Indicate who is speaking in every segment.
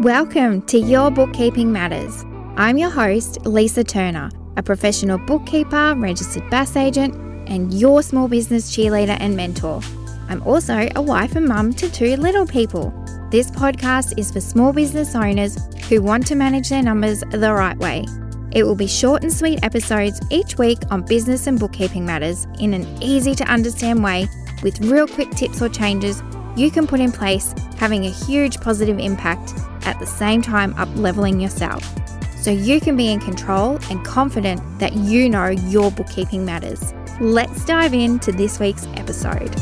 Speaker 1: Welcome to Your Bookkeeping Matters. I'm your host, Lisa Turner, a professional bookkeeper, registered BAS agent, and your small business cheerleader and mentor. I'm also a wife and mum to two little people. This podcast is for small business owners who want to manage their numbers the right way. It will be short and sweet episodes each week on business and bookkeeping matters in an easy to understand way with real quick tips or changes you can put in place, having a huge positive impact at the same time up-leveling yourself. So you can be in control and confident that you know your bookkeeping matters. Let's dive into this week's episode.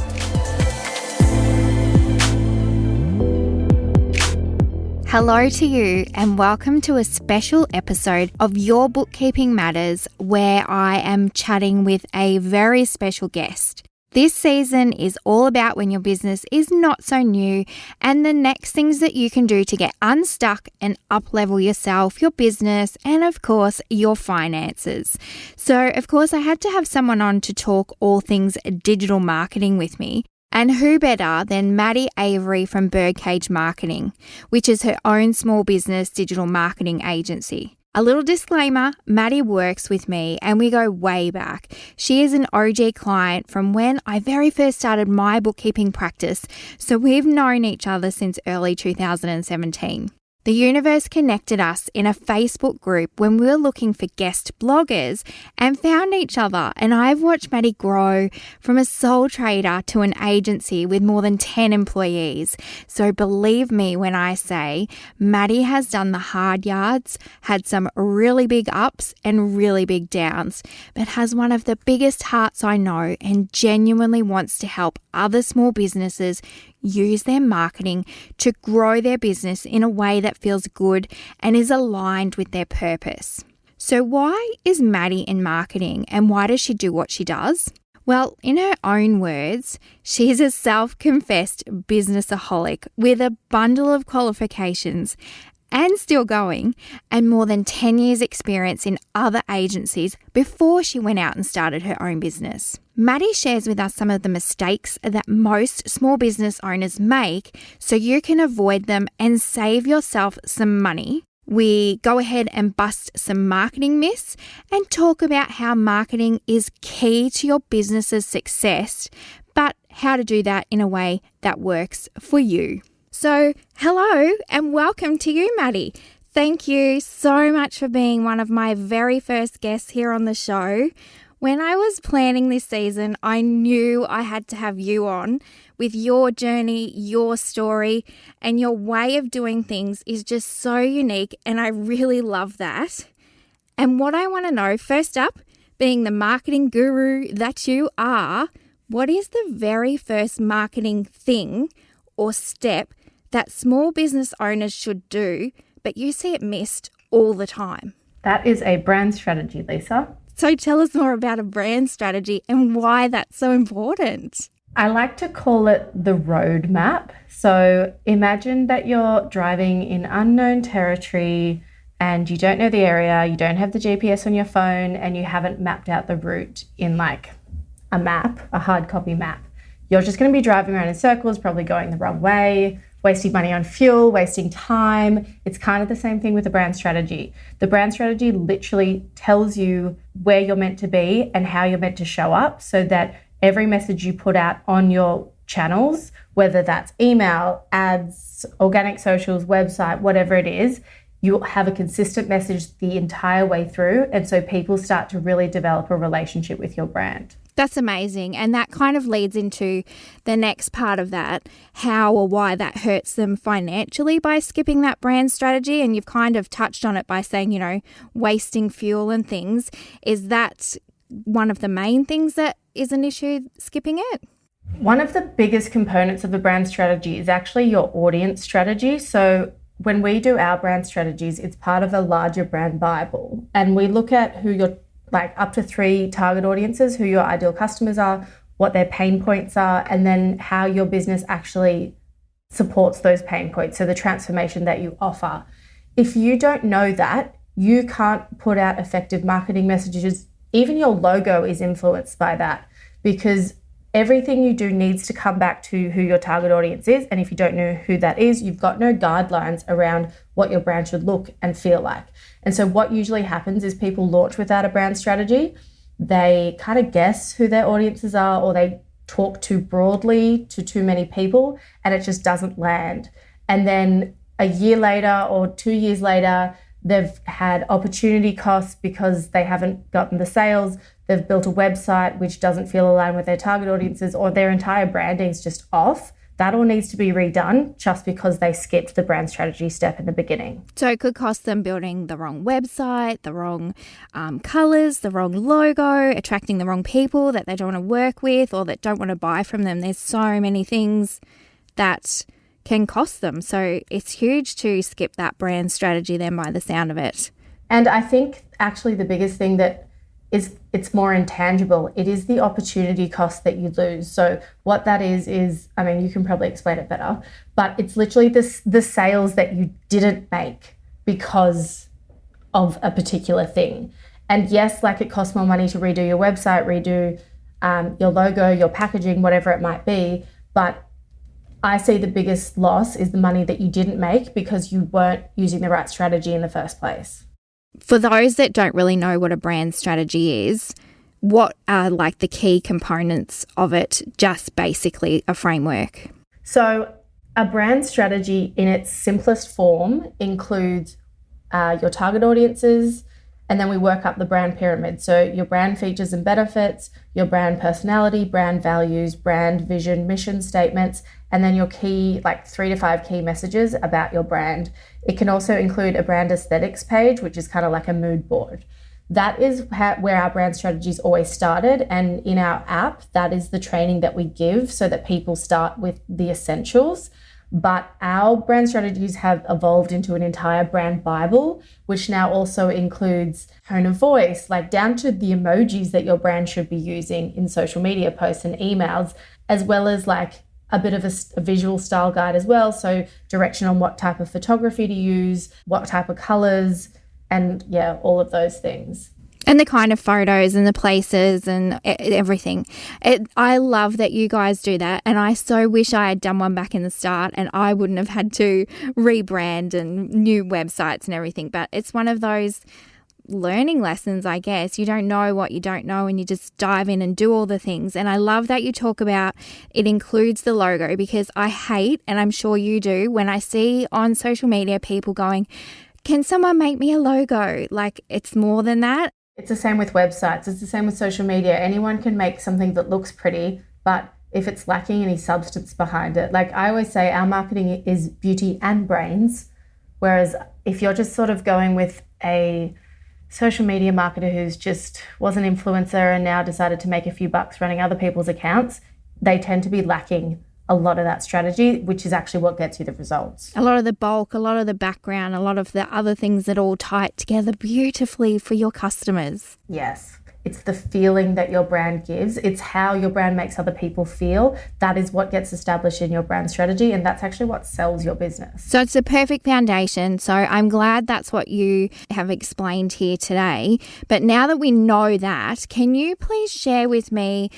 Speaker 1: Hello to you and welcome to a special episode of Your Bookkeeping Matters where I am chatting with a very special guest. This season is all about when your business is not so new and the next things that you can do to get unstuck and up-level yourself, your business, and of course, your finances. So, of course, I had to have someone on to talk all things digital marketing with me. And who better than Maddy Avery from Birdcage Marketing, which is her own small business digital marketing agency. A little disclaimer, Maddy works with me and we go way back. She is an OG client from when I very first started my bookkeeping practice, so we've known each other since early 2017. The universe connected us in a Facebook group when we were looking for guest bloggers and found each other, and I've watched Maddy grow from a sole trader to an agency with more than 10 employees. So believe me when I say Maddy has done the hard yards, had some really big ups and really big downs, but has one of the biggest hearts I know and genuinely wants to help other small businesses use their marketing to grow their business in a way that feels good and is aligned with their purpose. So why is Maddy in marketing and why does she do what she does? Well, in her own words, she's a self-confessed business-holic with a bundle of qualifications and still going, and more than 10 years experience in other agencies before she went out and started her own business. Maddy shares with us some of the mistakes that most small business owners make so you can avoid them and save yourself some money. We go ahead and bust some marketing myths and talk about how marketing is key to your business's success, but how to do that in a way that works for you. So, hello and welcome to you, Maddy. Thank you so much for being one of my very first guests here on the show. When I was planning this season, I knew I had to have you on with your journey, your story, and your way of doing things is just so unique, and I really love that. And what I want to know, first up, being the marketing guru that you are, what is the very first marketing thing or step that small business owners should do, but you see it missed all the time?
Speaker 2: That is a brand strategy, Lisa.
Speaker 1: So tell us more about a brand strategy and why that's so important.
Speaker 2: I like to call it the roadmap. So imagine that you're driving in unknown territory and you don't know the area, you don't have the GPS on your phone, and you haven't mapped out the route in like a map, a hard copy map. You're just going to be driving around in circles, probably going the wrong way, wasting money on fuel, wasting time. It's kind of the same thing with the brand strategy. The brand strategy literally tells you where you're meant to be and how you're meant to show up so that every message you put out on your channels, whether that's email, ads, organic socials, website, whatever it is, you have a consistent message the entire way through. And so people start to really develop a relationship with your brand.
Speaker 1: That's amazing. And that kind of leads into the next part of that, how or why that hurts them financially by skipping that brand strategy. And you've kind of touched on it by saying, wasting fuel and things. Is that one of the main things that is an issue, skipping it?
Speaker 2: One of the biggest components of the brand strategy is actually your audience strategy. So when we do our brand strategies, it's part of a larger brand Bible. And we look at who your up to 3 target audiences, who your ideal customers are, what their pain points are, and then how your business actually supports those pain points. So the transformation that you offer. If you don't know that, you can't put out effective marketing messages. Even your logo is influenced by that because everything you do needs to come back to who your target audience is. And if you don't know who that is, you've got no guidelines around what your brand should look and feel like. And so what usually happens is people launch without a brand strategy. They kind of guess who their audiences are, or they talk too broadly to too many people, and it just doesn't land. And then a year later or 2 years later, they've had opportunity costs because they haven't gotten the sales. They've built a website which doesn't feel aligned with their target audiences, or their entire branding is just off. That all needs to be redone just because they skipped the brand strategy step in the beginning.
Speaker 1: So it could cost them building the wrong website, the wrong colours, the wrong logo, attracting the wrong people that they don't want to work with or that don't want to buy from them. There's so many things that can cost them. So it's huge to skip that brand strategy then by the sound of it.
Speaker 2: And I think actually the biggest thing that is, it's more intangible. It is the opportunity cost that you lose. So what that is, I mean, you can probably explain it better, but it's literally the sales that you didn't make because of a particular thing. And yes, like it costs more money to redo your website, redo your logo, your packaging, whatever it might be. But I see the biggest loss is the money that you didn't make because you weren't using the right strategy in the first place.
Speaker 1: For those that don't really know what a brand strategy is, what are like the key components of it, just basically a framework?
Speaker 2: So a brand strategy in its simplest form includes your target audiences, and then we work up the brand pyramid. So your brand features and benefits, your brand personality, brand values, brand vision, mission statements, and then your key, like 3 to 5 key messages about your brand. It can also include a brand aesthetics page, which is kind of like a mood board. That is where our brand strategies always started. And in our app, that is the training that we give so that people start with the essentials. But our brand strategies have evolved into an entire brand Bible, which now also includes tone of voice, like down to the emojis that your brand should be using in social media posts and emails, as well as like a bit of a visual style guide as well. So direction on what type of photography to use, what type of colors, and yeah, all of those things.
Speaker 1: And the kind of photos and the places and everything. I love that you guys do that. And I so wish I had done one back in the start and I wouldn't have had to rebrand and new websites and everything. But it's one of those learning lessons, I guess. You don't know what you don't know and you just dive in and do all the things. And I love that you talk about it includes the logo, because I hate, and I'm sure you do, when I see on social media people going, can someone make me a logo? Like, it's more than that.
Speaker 2: It's the same with websites. It's the same with social media. Anyone can make something that looks pretty, but if it's lacking any substance behind it, like I always say, our marketing is beauty and brains. Whereas if you're just sort of going with a social media marketer who's just was an influencer and now decided to make a few bucks running other people's accounts, they tend to be lacking a lot of that strategy, which is actually what gets you the results.
Speaker 1: A lot of the bulk, a lot of the background, a lot of the other things that all tie it together beautifully for your customers.
Speaker 2: Yes. It's the feeling that your brand gives. It's how your brand makes other people feel. That is what gets established in your brand strategy, and that's actually what sells your business.
Speaker 1: So it's a perfect foundation. So I'm glad that's what you have explained here today. But now that we know that, can you please share with me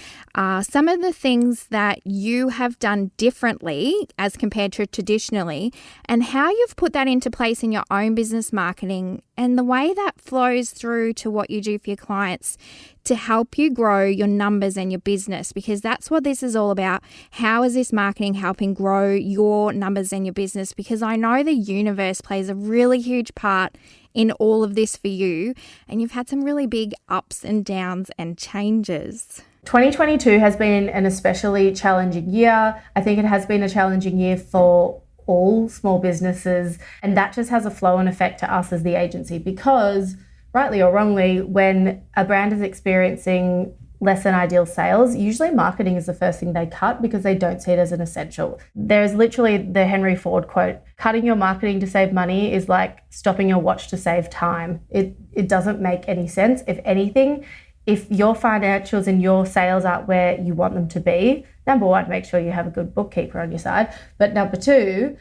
Speaker 1: some of the things that you have done differently as compared to traditionally, and how you've put that into place in your own business marketing and the way that flows through to what you do for your clients to help you grow your numbers and your business, because that's what this is all about. How is this marketing helping grow your numbers and your business? Because I know the universe plays a really huge part in all of this for you, and you've had some really big ups and downs and changes.
Speaker 2: 2022 has been an especially challenging year. I think it has been a challenging year for all small businesses, and that just has a flow-on effect to us as the agency, because rightly or wrongly, when a brand is experiencing less than ideal sales, usually marketing is the first thing they cut because they don't see it as an essential. There's literally the Henry Ford quote, cutting your marketing to save money is like stopping your watch to save time. It doesn't make any sense. If anything, if your financials and your sales aren't where you want them to be, number one, make sure you have a good bookkeeper on your side. But number two,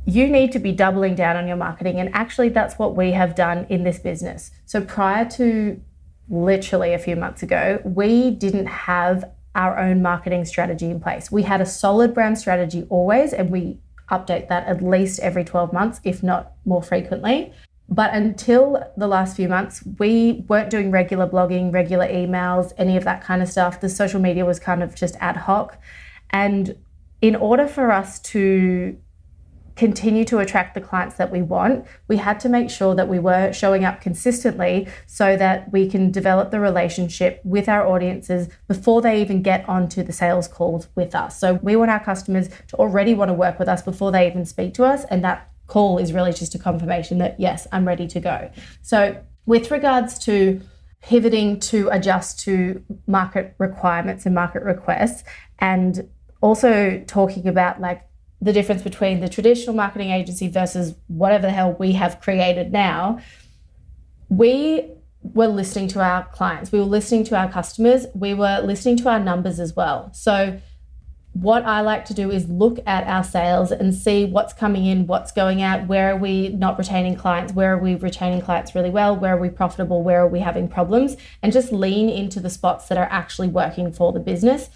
Speaker 2: you need to be doubling down on your marketing. And actually, that's what we have done in this business. So prior to literally a few months ago, we didn't have our own marketing strategy in place. We had a solid brand strategy always, and we update that at least every 12 months, if not more frequently. But until the last few months, we weren't doing regular blogging, regular emails, any of that kind of stuff. The social media was kind of just ad hoc. And in order for us to continue to attract the clients that we want, we had to make sure that we were showing up consistently so that we can develop the relationship with our audiences before they even get onto the sales calls with us. So we want our customers to already want to work with us before they even speak to us. And that call is really just a confirmation that, yes, I'm ready to go. So with regards to pivoting to adjust to market requirements and market requests, and also talking about like the difference between the traditional marketing agency versus whatever the hell we have created now, we were listening to our clients, we were listening to our customers, we were listening to our numbers as well. So what I like to do is look at our sales and see what's coming in, what's going out, where are we not retaining clients, where are we retaining clients really well, where are we profitable, where are we having problems, and just lean into the spots that are actually working for the business.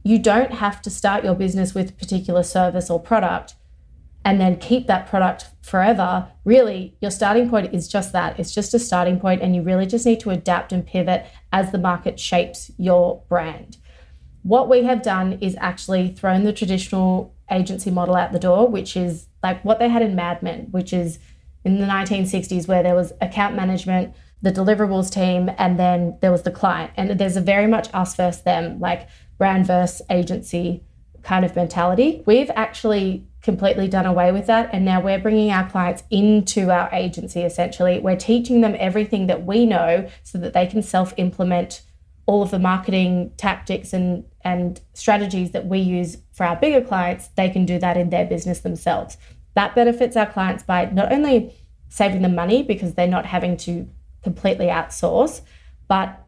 Speaker 2: You don't have to start your business with a particular service or product and then keep that product forever. Really, your starting point is just that. It's just a starting point, and you really just need to adapt and pivot as the market shapes your brand. What we have done is actually thrown the traditional agency model out the door, which is like what they had in Mad Men, which is in the 1960s, where there was account management, the deliverables team, and then there was the client. And there's a very much us versus them, like brand versus agency kind of mentality. We've actually completely done away with that. And now we're bringing our clients into our agency, essentially. We're teaching them everything that we know so that they can self-implement all of the marketing tactics and strategies that we use for our bigger clients. They can do that in their business themselves. That benefits our clients by not only saving them money because they're not having to completely outsource, but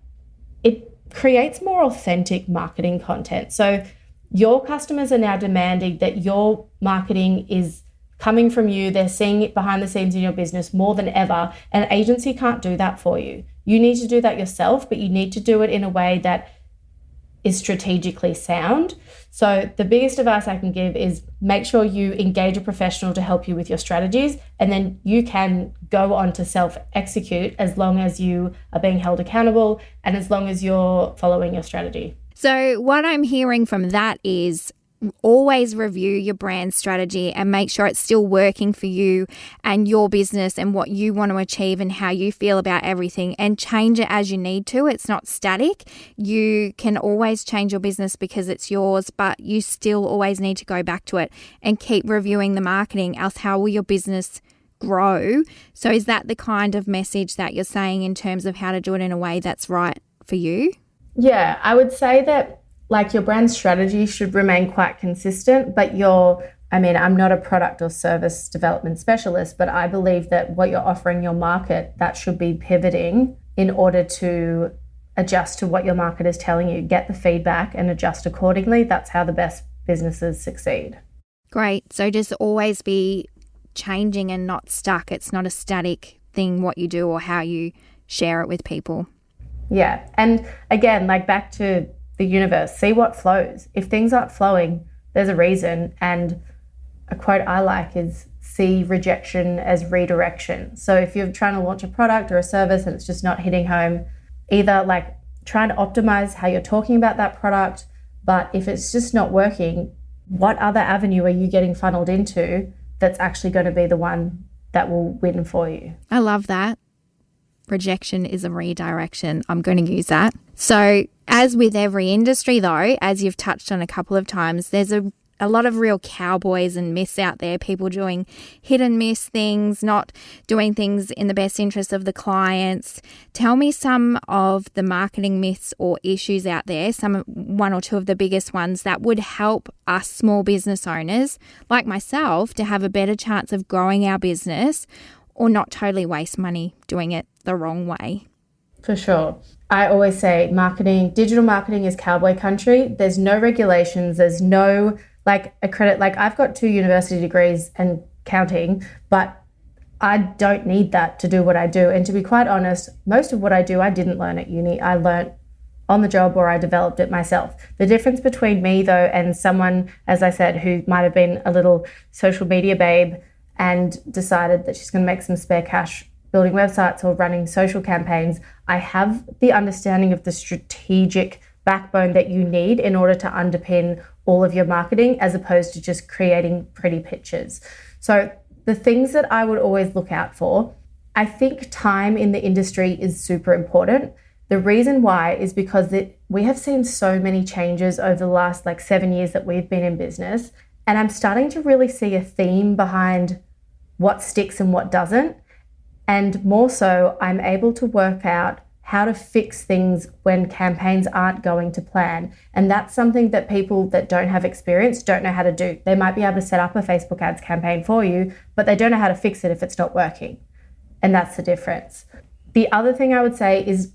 Speaker 2: it creates more authentic marketing content. So your customers are now demanding that your marketing is coming from you. They're seeing it behind the scenes in your business more than ever. An agency can't do that for you. You need to do that yourself, but you need to do it in a way that is strategically sound. So the biggest advice I can give is make sure you engage a professional to help you with your strategies, and then you can go on to self-execute as long as you are being held accountable and as long as you're following your strategy.
Speaker 1: So what I'm hearing from that is always review your brand strategy and make sure it's still working for you and your business and what you want to achieve and how you feel about everything, and change it as you need to. It's not static. You can always change your business because it's yours, but you still always need to go back to it and keep reviewing the marketing, else how will your business grow? So is that the kind of message that you're saying in terms of how to do it in a way that's right for you?
Speaker 2: Yeah, I would say that like your brand strategy should remain quite consistent, but I'm not a product or service development specialist, but I believe that what you're offering your market, that should be pivoting in order to adjust to what your market is telling you, get the feedback and adjust accordingly. That's how the best businesses succeed.
Speaker 1: Great. So just always be changing and not stuck. It's not a static thing what you do or how you share it with people.
Speaker 2: Yeah. And again, like back to the universe, see what flows. If things aren't flowing, there's a reason. And a quote I like is see rejection as redirection. So if you're trying to launch a product or a service and it's just not hitting home, either like trying to optimize how you're talking about that product, but if it's just not working, what other avenue are you getting funneled into that's actually going to be the one that will win for you?
Speaker 1: I love that. Rejection is a redirection. I'm going to use that. So as with every industry though, as you've touched on a couple of times, there's a lot of real cowboys and myths out there, people doing hit and miss things, not doing things in the best interest of the clients. Tell me some of the marketing myths or issues out there, one or two of the biggest ones that would help us small business owners like myself to have a better chance of growing our business or not totally waste money doing it the wrong way.
Speaker 2: For sure. I always say digital marketing is cowboy country. There's no regulations. There's no a credit. Like I've got 2 university degrees and counting, but I don't need that to do what I do. And to be quite honest, most of what I do, I didn't learn at uni. I learned on the job or I developed it myself. The difference between me though and someone, as I said, who might have been a little social media babe and decided that she's going to make some spare cash building websites or running social campaigns, I have the understanding of the strategic backbone that you need in order to underpin all of your marketing, as opposed to just creating pretty pictures. So the things that I would always look out for, I think time in the industry is super important. The reason why is because we have seen so many changes over the last 7 years that we've been in business. And I'm starting to really see a theme behind what sticks and what doesn't. And more so, I'm able to work out how to fix things when campaigns aren't going to plan. And that's something that people that don't have experience don't know how to do. They might be able to set up a Facebook ads campaign for you, but they don't know how to fix it if it's not working. And that's the difference. The other thing I would say is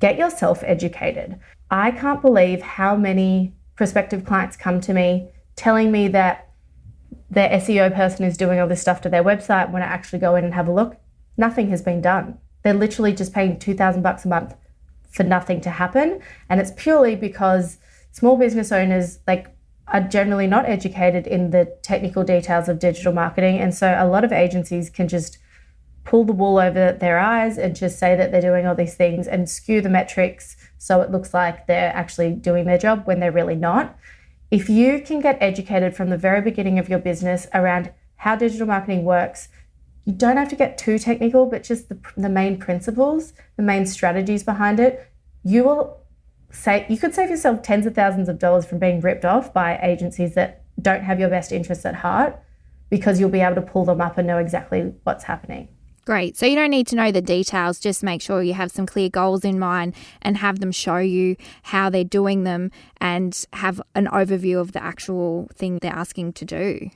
Speaker 2: get yourself educated. I can't believe how many prospective clients come to me telling me that their SEO person is doing all this stuff to their website. When I actually go in and have a look, nothing has been done. They're literally just paying $2,000 a month for nothing to happen. And it's purely because small business owners are generally not educated in the technical details of digital marketing. And so a lot of agencies can just pull the wool over their eyes and just say that they're doing all these things and skew the metrics so it looks like they're actually doing their job when they're really not. If you can get educated from the very beginning of your business around how digital marketing works, you don't have to get too technical, but just the main principles, the main strategies behind it, you could save yourself tens of thousands of dollars from being ripped off by agencies that don't have your best interests at heart, because you'll be able to pull them up and know exactly what's happening.
Speaker 1: Great. So you don't need to know the details. Just make sure you have some clear goals in mind and have them show you how they're doing them and have an overview of the actual thing they're asking to do.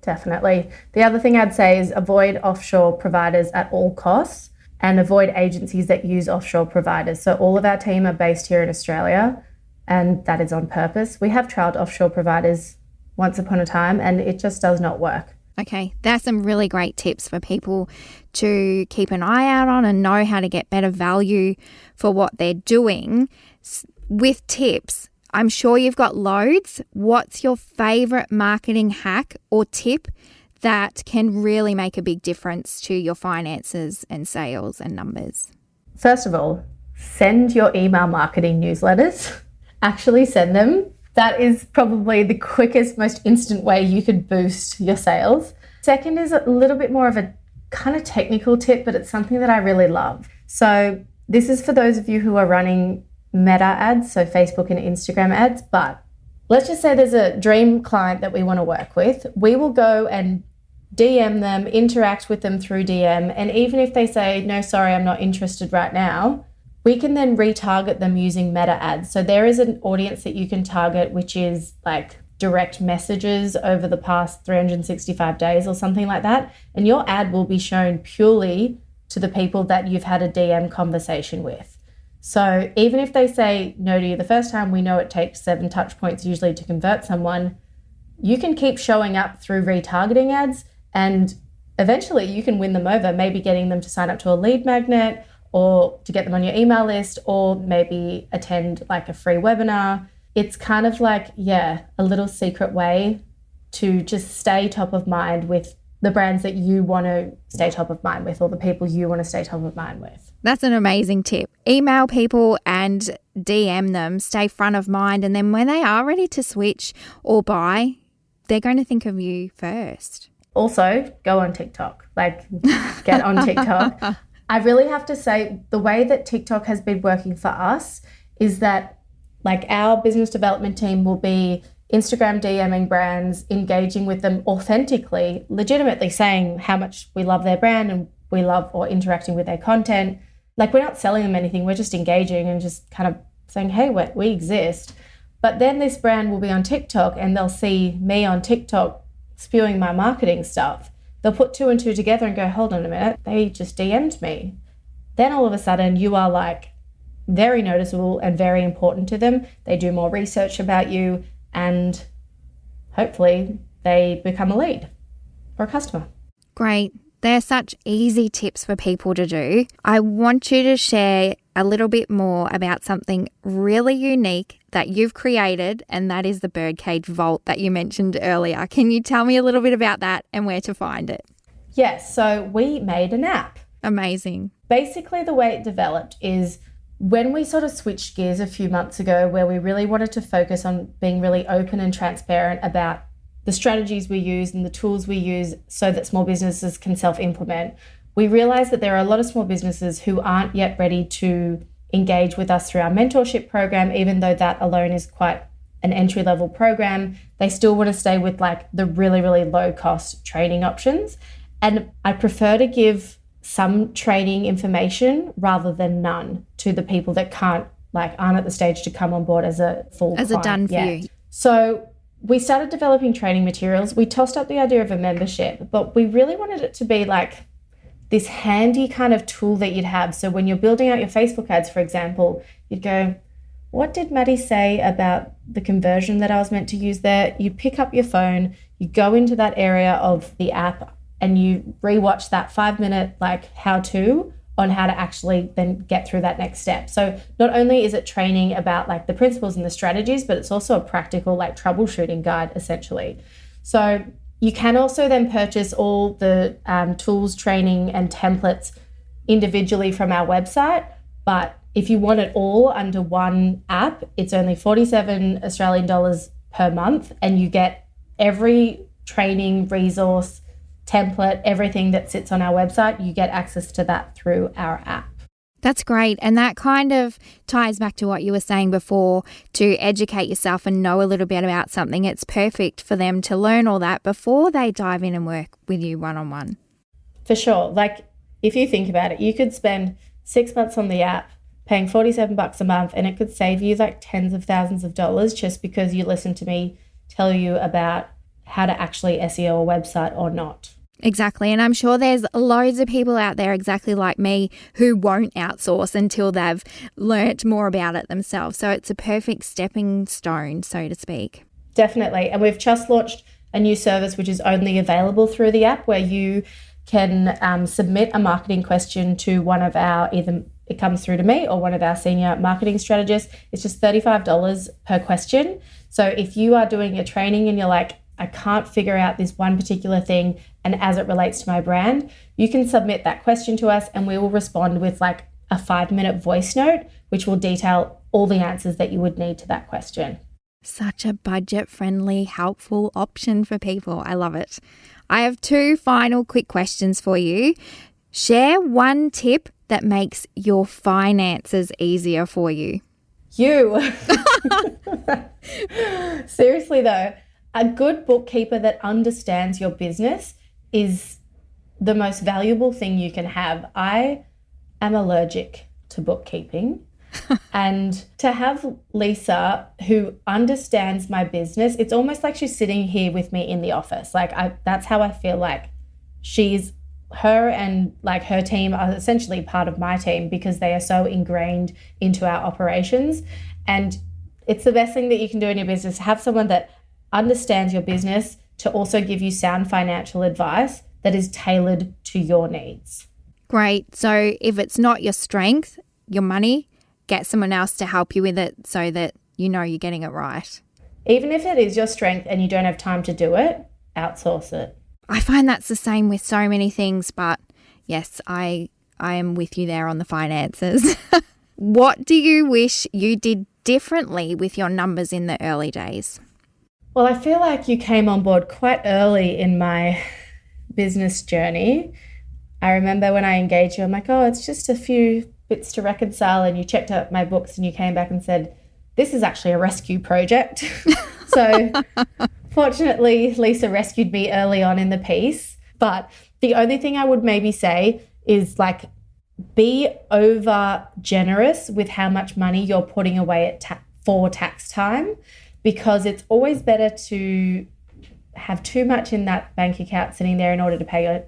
Speaker 2: Definitely. The other thing I'd say is avoid offshore providers at all costs and avoid agencies that use offshore providers. So all of our team are based here in Australia, and that is on purpose. We have trialed offshore providers once upon a time and it just does not work.
Speaker 1: Okay, that's some really great tips for people to keep an eye out on and know how to get better value for what they're doing. With tips, I'm sure you've got loads. What's your favorite marketing hack or tip that can really make a big difference to your finances and sales and numbers?
Speaker 2: First of all, send your email marketing newsletters. Actually send them. That is probably the quickest, most instant way you could boost your sales. Second is a little bit more of a kind of technical tip, but it's something that I really love. So this is for those of you who are running Meta ads, so Facebook and Instagram ads. But let's just say there's a dream client that we want to work with. We will go and DM them, interact with them through DM. And even if they say, no, sorry, I'm not interested right now, we can then retarget them using Meta ads. So there is an audience that you can target, which is direct messages over the past 365 days or something like that. And your ad will be shown purely to the people that you've had a DM conversation with. So even if they say no to you the first time, we know it takes 7 touch points usually to convert someone. You can keep showing up through retargeting ads and eventually you can win them over, maybe getting them to sign up to a lead magnet or to get them on your email list, or maybe attend a free webinar. It's kind of a little secret way to just stay top of mind with the brands that you want to stay top of mind with, or the people you want to stay top of mind with.
Speaker 1: That's an amazing tip. Email people and DM them, stay front of mind, and then when they are ready to switch or buy, they're going to think of you first.
Speaker 2: Also, go on TikTok. Get on TikTok. I really have to say, the way that TikTok has been working for us is that our business development team will be Instagram DMing brands, engaging with them authentically, legitimately saying how much we love their brand and we love or interacting with their content. We're not selling them anything, we're just engaging and just kind of saying, hey, we exist. But then this brand will be on TikTok and they'll see me on TikTok spewing my marketing stuff. They'll put 2 and 2 together and go, hold on a minute, they just DM'd me. Then all of a sudden you are very noticeable and very important to them. They do more research about you and hopefully they become a lead or a customer.
Speaker 1: Great. They're such easy tips for people to do. I want you to share a little bit more about something really unique that you've created, and that is the Birdcage Vault that you mentioned earlier. Can you tell me a little bit about that and where to find it?
Speaker 2: Yes, so we made an app.
Speaker 1: Amazing.
Speaker 2: Basically, the way it developed is when we sort of switched gears a few months ago, where we really wanted to focus on being really open and transparent about the strategies we use and the tools we use so that small businesses can self-implement. We realized that there are a lot of small businesses who aren't yet ready to engage with us through our mentorship program, even though that alone is quite an entry-level program. They still want to stay with like the really, really low-cost training options. And I prefer to give some training information rather than none to the people that aren't at the stage to come on board as a full client.
Speaker 1: As a done for you.
Speaker 2: So we started developing training materials. We tossed up the idea of a membership, but we really wanted it to be like this handy kind of tool that you'd have. So when you're building out your Facebook ads, for example, you'd go, what did Maddy say about the conversion that I was meant to use there? You pick up your phone, you go into that area of the app and you rewatch that 5-minute how-to on how to actually then get through that next step. So not only is it training about the principles and the strategies, but it's also a practical troubleshooting guide essentially. So you can also then purchase all the tools, training and templates individually from our website. But if you want it all under one app, it's only 47 Australian dollars per month, and you get every training resource, template, everything that sits on our website. You get access to that through our app.
Speaker 1: That's great. And that kind of ties back to what you were saying before, to educate yourself and know a little bit about something. It's perfect for them to learn all that before they dive in and work with you one-on-one.
Speaker 2: For sure. If you think about it, you could spend 6 months on the app paying $47 a month, and it could save you tens of thousands of dollars just because you listen to me tell you about how to actually SEO a website or not.
Speaker 1: Exactly. And I'm sure there's loads of people out there exactly like me who won't outsource until they've learnt more about it themselves. So it's a perfect stepping stone, so to speak.
Speaker 2: Definitely. And we've just launched a new service which is only available through the app, where you can submit a marketing question to one of our, either it comes through to me or one of our senior marketing strategists. It's just $35 per question. So if you are doing a training and you're like, I can't figure out this one particular thing, and as it relates to my brand, you can submit that question to us and we will respond with a 5-minute voice note, which will detail all the answers that you would need to that question.
Speaker 1: Such a budget-friendly, helpful option for people. I love it. I have 2 final quick questions for you. Share one tip that makes your finances easier for you. Seriously though, a good bookkeeper that understands your business is the most valuable thing you can have. I am allergic to bookkeeping. And to have Lisa who understands my business, it's almost like she's sitting here with me in the office. That's how I feel like her and her team are essentially part of my team, because they are so ingrained into our operations. And it's the best thing that you can do in your business, have someone that understands your business to also give you sound financial advice that is tailored to your needs. Great. So if it's not your strength, your money, get someone else to help you with it so that you know you're getting it right.
Speaker 2: Even if it is your strength and you don't have time to do it, outsource it.
Speaker 1: I find that's the same with so many things, but yes, I am with you there on the finances. What do you wish you did differently with your numbers in the early days?
Speaker 2: Well, I feel like you came on board quite early in my business journey. I remember when I engaged you, I'm like, oh, it's just a few bits to reconcile. And you checked out my books and you came back and said, this is actually a rescue project. So fortunately, Lisa rescued me early on in the piece. But the only thing I would maybe say is be over generous with how much money you're putting away for tax time, because it's always better to have too much in that bank account sitting there in order to pay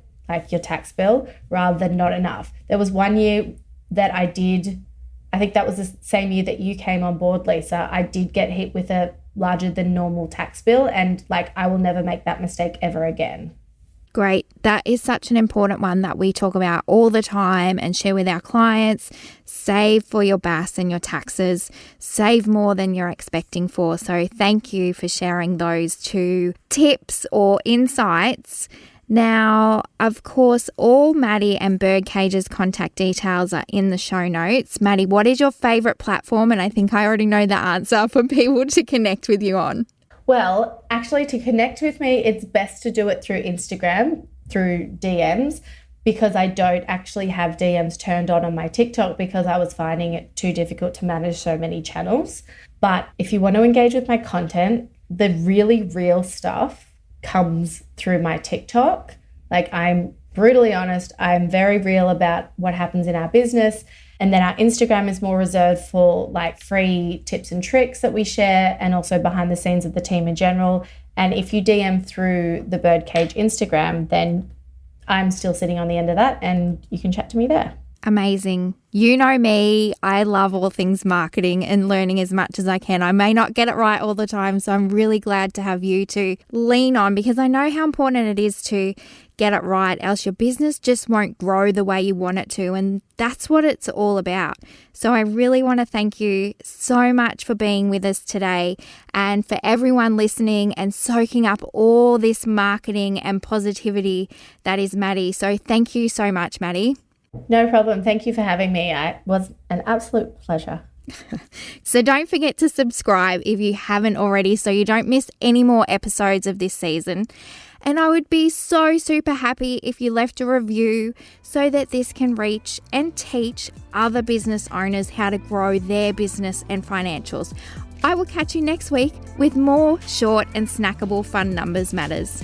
Speaker 2: your tax bill rather than not enough. There was one year that I think that was the same year that you came on board, Lisa. I did get hit with a larger than normal tax bill, and I will never make that mistake ever again.
Speaker 1: Great. That is such an important one that we talk about all the time and share with our clients. Save for your BAS and your taxes. Save more than you're expecting for. So thank you for sharing those 2 tips or insights. Now, of course, all Maddy and Birdcage's contact details are in the show notes. Maddy, what is your favourite platform? And I think I already know the answer for people to connect with you on.
Speaker 2: Well, actually, to connect with me, it's best to do it through Instagram, through DMs, because I don't actually have DMs turned on my TikTok because I was finding it too difficult to manage so many channels. But if you want to engage with my content, the really real stuff comes through my TikTok. Like, I'm brutally honest, I'm very real about what happens in our business. And then our Instagram is more reserved for like free tips and tricks that we share, and also behind the scenes of the team in general. And if you DM through the Birdcage Instagram, then I'm still sitting on the end of that and you can chat to me there.
Speaker 1: Amazing. You know me, I love all things marketing and learning as much as I can. I may not get it right all the time, so I'm really glad to have you to lean on, because I know how important it is to get it right, else your business just won't grow the way you want it to, and that's what it's all about. So I really want to thank you so much for being with us today, and for everyone listening and soaking up all this marketing and positivity that is Maddy. So thank you so much, Maddy.
Speaker 2: No problem. Thank you for having me. It was an absolute pleasure.
Speaker 1: So don't forget to subscribe if you haven't already, so you don't miss any more episodes of this season. And I would be so super happy if you left a review so that this can reach and teach other business owners how to grow their business and financials. I will catch you next week with more short and snackable fun numbers matters.